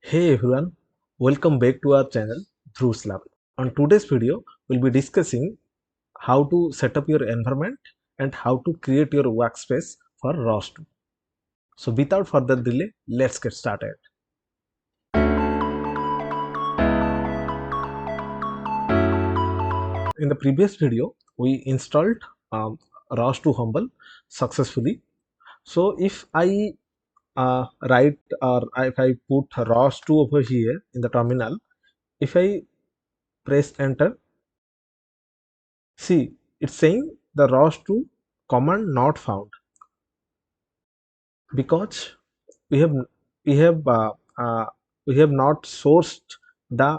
Hey everyone, welcome back to our channel through Slab. On today's video, we'll be discussing how to set up your environment and how to create your workspace for ROS 2. So without further delay, let's get started. In the previous video, we installed ROS 2 Humble successfully. So if I write or if I put ROS 2 over here in the terminal, if I press enter, see, it's saying the ROS2 command not found because we have we have uh, uh, we have not sourced the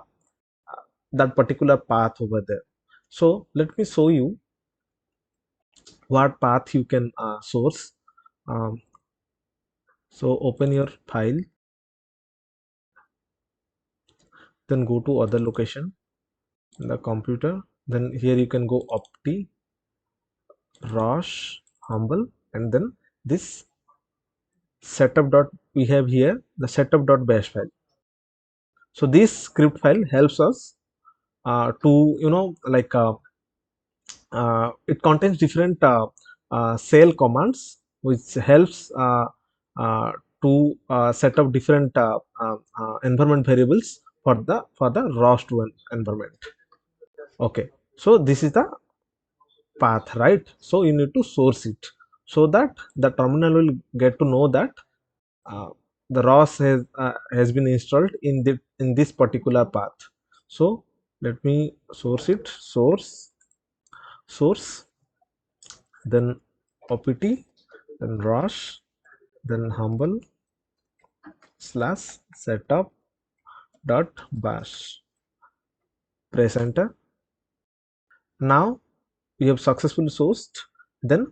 that particular path over there. So let me show you what path you can source. Um, so open your file, then go to other location in the computer. Then here you can go opti rosh humble and then this setup dot we have here the setup dot bash file. So this script file helps us to it contains different shell commands which helps to set up different environment variables for the ROS2 environment. Okay, so this is the path, right? So you need to source it so that the terminal will get to know that uh, the ROS has been installed in this particular path. So let me source it, source, then opt, then ROS, then humble slash setup dot bash. Press enter. Now we have successfully sourced. Then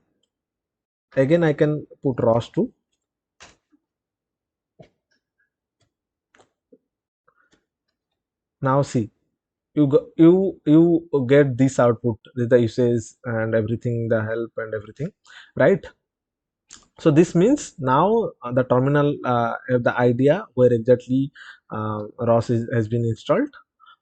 again I can put ROS to. Now see, you get this output with the usage and everything, the help and everything, right? So this means now the terminal have the idea where exactly ROS has been installed.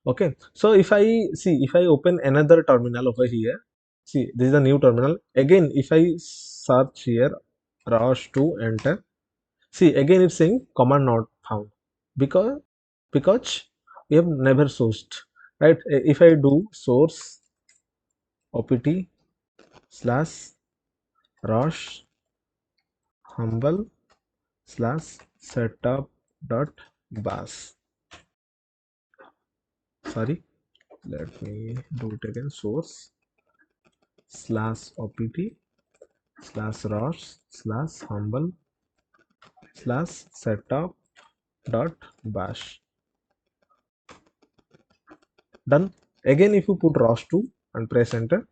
Okay, so if I see, if I open another terminal over here, see, this is a new terminal. Again, if I search here ROS to enter, see, again it's saying command not found because because we have never sourced, right? If I do source opt slash ROS humble slash setup dot bash, sorry, let me do it again, source slash opt slash ROS slash humble slash setup dot bash. Done. Again, if you put ROS2 and press enter,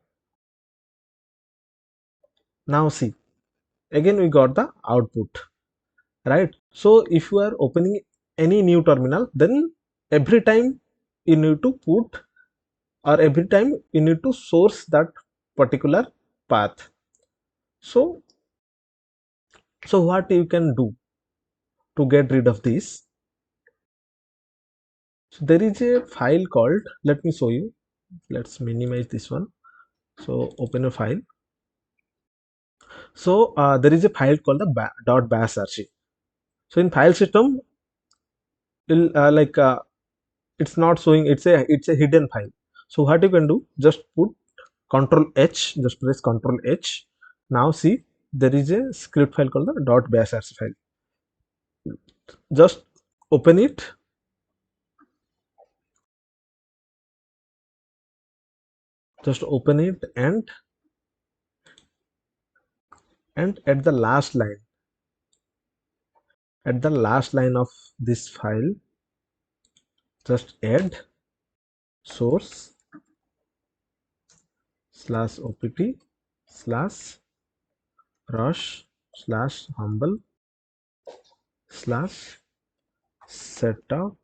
now see, again we got the output, right? So if you are opening any new terminal, then every time you need to put, or every time you need to source that particular path. So what you can do to get rid of this? So there is a file called, let me show you, let's minimize this one. So open a file. So there is a file called the .bash archive. So in file system, will it's not showing, it's a hidden file. So what you can do, just put Control H, just press Control H. Now see, there is a script file called the .bash archive file. Just open it. Just open it and at the last line, of this file, just add source slash opt slash rush slash humble slash setup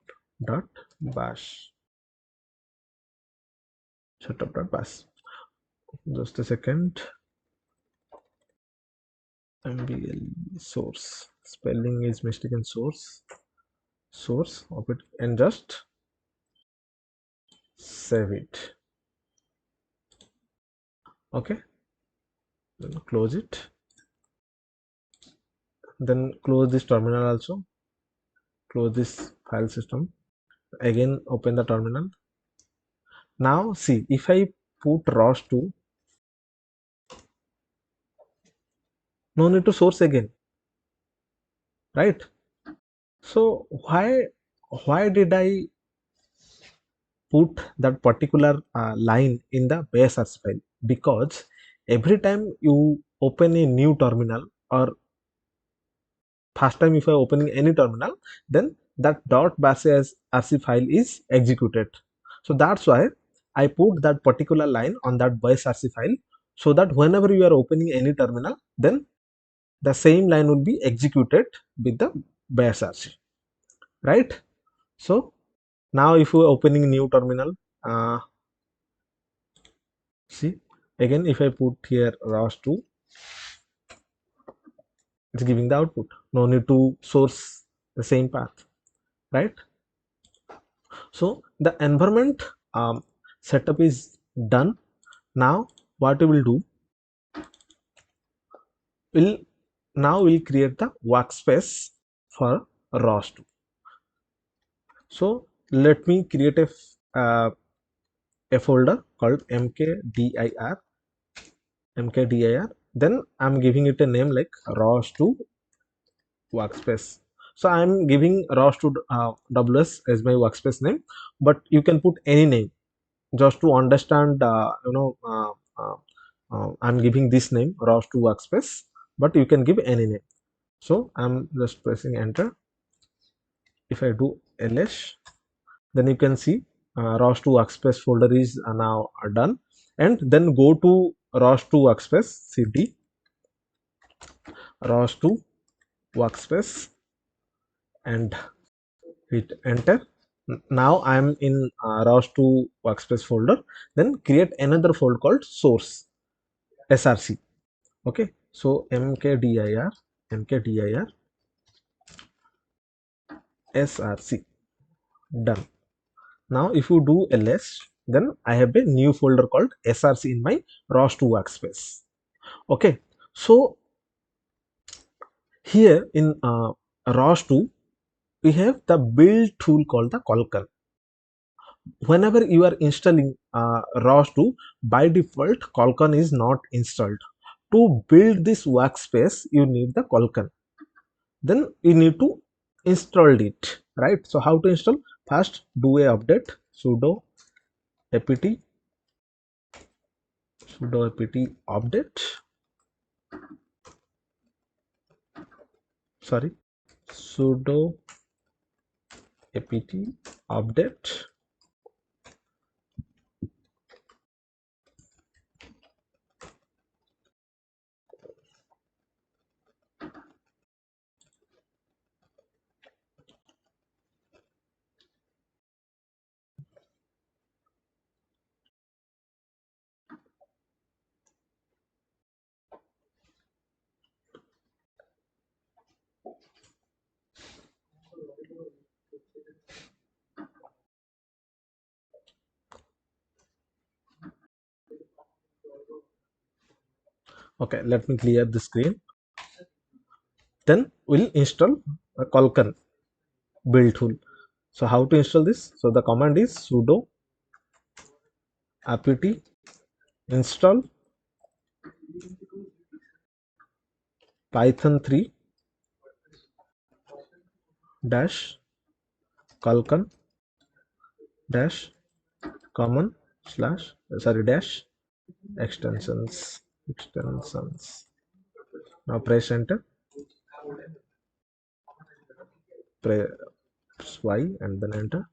dot bash. Setup dot bash. Just a second. MBL source. Spelling is mistaken, source source of it and just save it. Okay, then close it, then close this terminal also, close this file system, again open the terminal. Now see, if I put ROS2, no need to source again, right? So why did I put that particular line in the base file? Because every time you open a new terminal, or first time if you are opening any terminal, then that .bash.rc file is executed. So that's why I put that particular line on that bash.rc file, so that whenever you are opening any terminal, then the same line will be executed with the bash.rc, right? So now if you are opening new terminal, see, again if I put here ROS2, it's giving the output. No need to source the same path, right? So the environment setup is done. Now what we will do, will now we'll create the workspace for ROS2. So let me create a folder called mkdir. Then I'm giving it a name like ROS2 workspace. So I'm giving ROS2 ws as my workspace name, but you can put any name just to understand. I'm giving this name ROS2 workspace, but you can give any name. So I'm just pressing enter. If I do ls, then you can see ROS2 workspace folder is now done. And then go to ROS2 workspace, cd ROS2 workspace and hit enter. Now I'm in ROS2 workspace folder. Then create another folder called source src. Okay, so mkdir src, done. Now if you do ls, then I have a new folder called src in my ROS2 workspace. Okay, so here in ROS2 we have the build tool called the Colcan. Whenever you are installing ROS2, by default Colcan is not installed. To build this workspace, you need the Colcan. Then you need to install it, right? So how to install? First do a update, sudo apt update, sorry, sudo apt update. Okay, let me clear the screen. Then we'll install a Colcan build tool. So how to install this? So the command is sudo apt install python 3 dash Colcan dash common slash dash extensions. Now press enter, press y and then enter.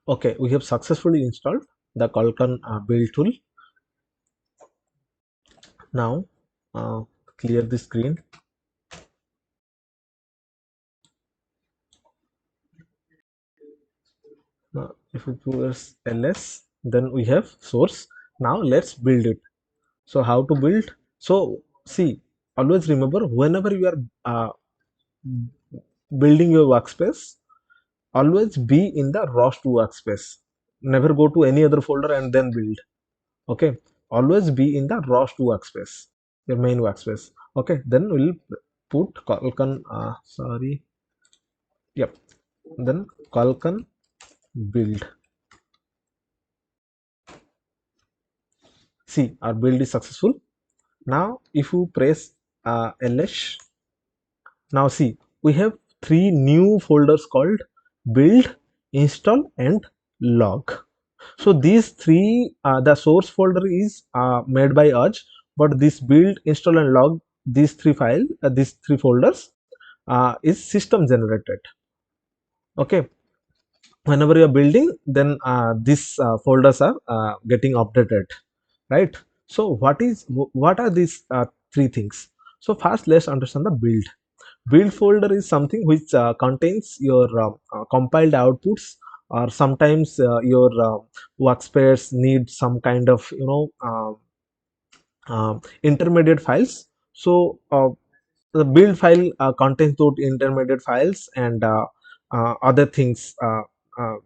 Okay, we have successfully installed the Colcan build tool. Now uh, clear the screen. Now if we press ls, then we have source. Now let's build it. So how to build? So see, always remember, whenever you are building your workspace, always be in the ROS to workspace. Never go to any other folder and then build. Okay, always be in the ROS to workspace, your main workspace. Okay, then we'll put Kalkan, sorry, yep, then Kalkan build. See, our build is successful. Now if you press ls, now see, we have three new folders called build, install and log. So these three, the source folder is made by us, but this build, install and log, these three folders is system generated. Okay, whenever you are building, then these folders are getting updated, right? So what are these three things? So first, let's understand the build. Build folder is something which contains your compiled outputs, or sometimes your workspace needs some kind of intermediate files. So the build file contains those intermediate files and other things, to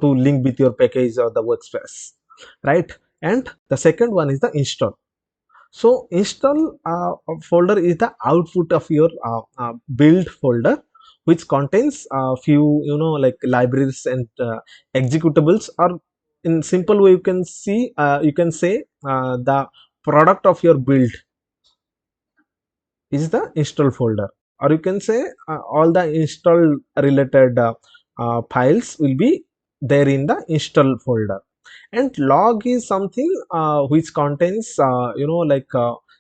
link with your package or the workspace, right? And the second one is the install. So install folder is the output of your build folder, which contains a few, like libraries and executables, or in simple way you can say the product of your build is the install folder, or you can say all the install related files will be there in the install folder. And log is something which contains, like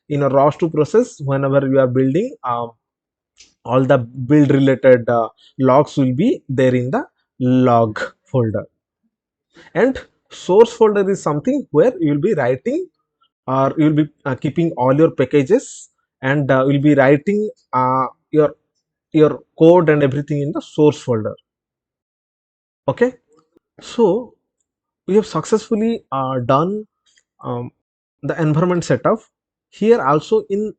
in a ROS2 process, whenever you are building, all the build related logs will be there in the log folder. And source folder is something where you will be writing, or you will be keeping all your packages, and will be writing your code and everything in the source folder. Okay, so we have successfully done um, the environment setup. Here also in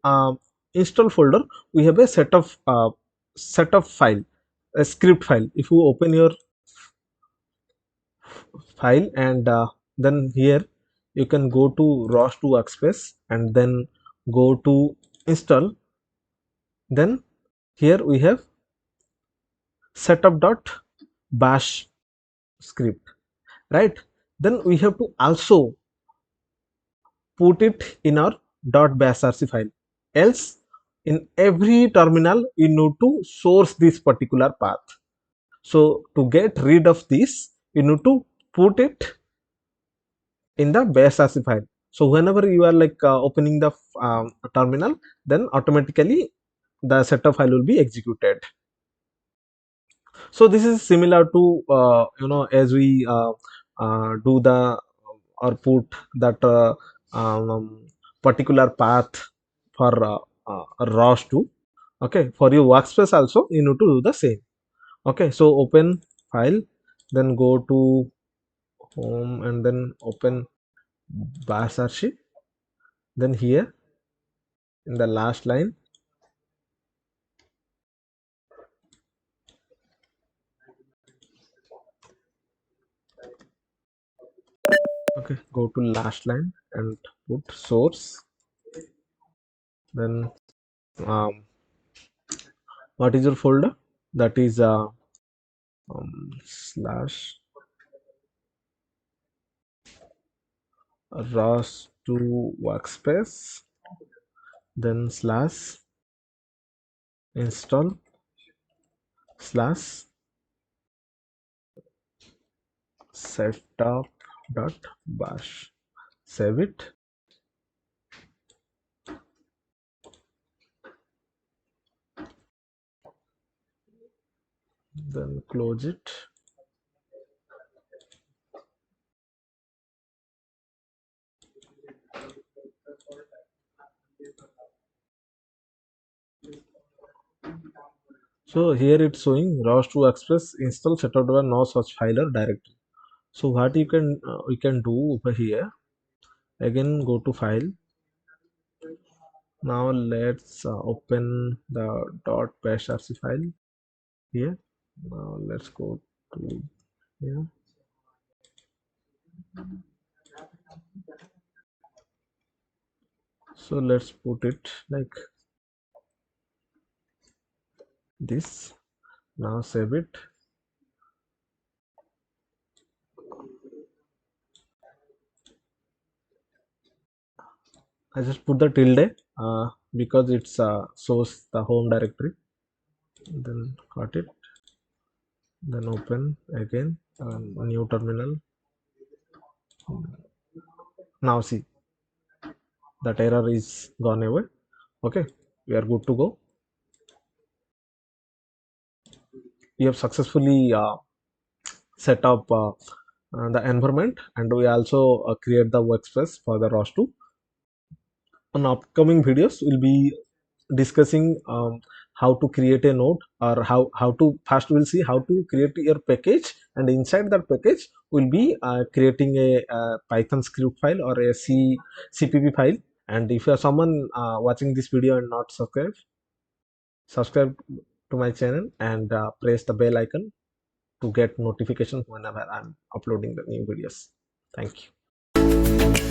install folder, we have a set of file, a script file. If you open your file, and then here you can go to ROS2 workspace and then go to install. Then here we have setup.bash script, right? Then we have to also put it in our .basrc file. Else, in every terminal you need to source this particular path. So to get rid of this, you need to put it in the basrc file. So whenever you are like opening the terminal, then automatically the setup file will be executed. So this is similar to as we do the or put that particular path for ROS 2. Okay, for your workspace also you need to do the same. Okay, so open file, then go to home and then open bash archive. Then here in the last line, okay, go to last line and put source. Then um, what is your folder? That is slash ROS to workspace, then slash install slash setup dot bash. Save it, then close it. So here it's showing ROS2 Express install setup by no such file or directory. So what you can we can do over here, again go to file. Now let's open the .bashrc file here. Now let's go to here. So let's put it like this. Now save it. I just put the tilde because it's shows the home directory. Then got it. Then open again new terminal. Now see that error is gone away. Okay, we are good to go. We have successfully set up the environment, and we also create the workspace for the ROS2. On upcoming videos we'll be discussing how to create a node, or how to first we'll see how to create your package, and inside that package we'll be creating a, python script file or a cpp file. And if you are someone watching this video and not subscribe to my channel, and press the bell icon to get notifications whenever I'm uploading the new videos. Thank you.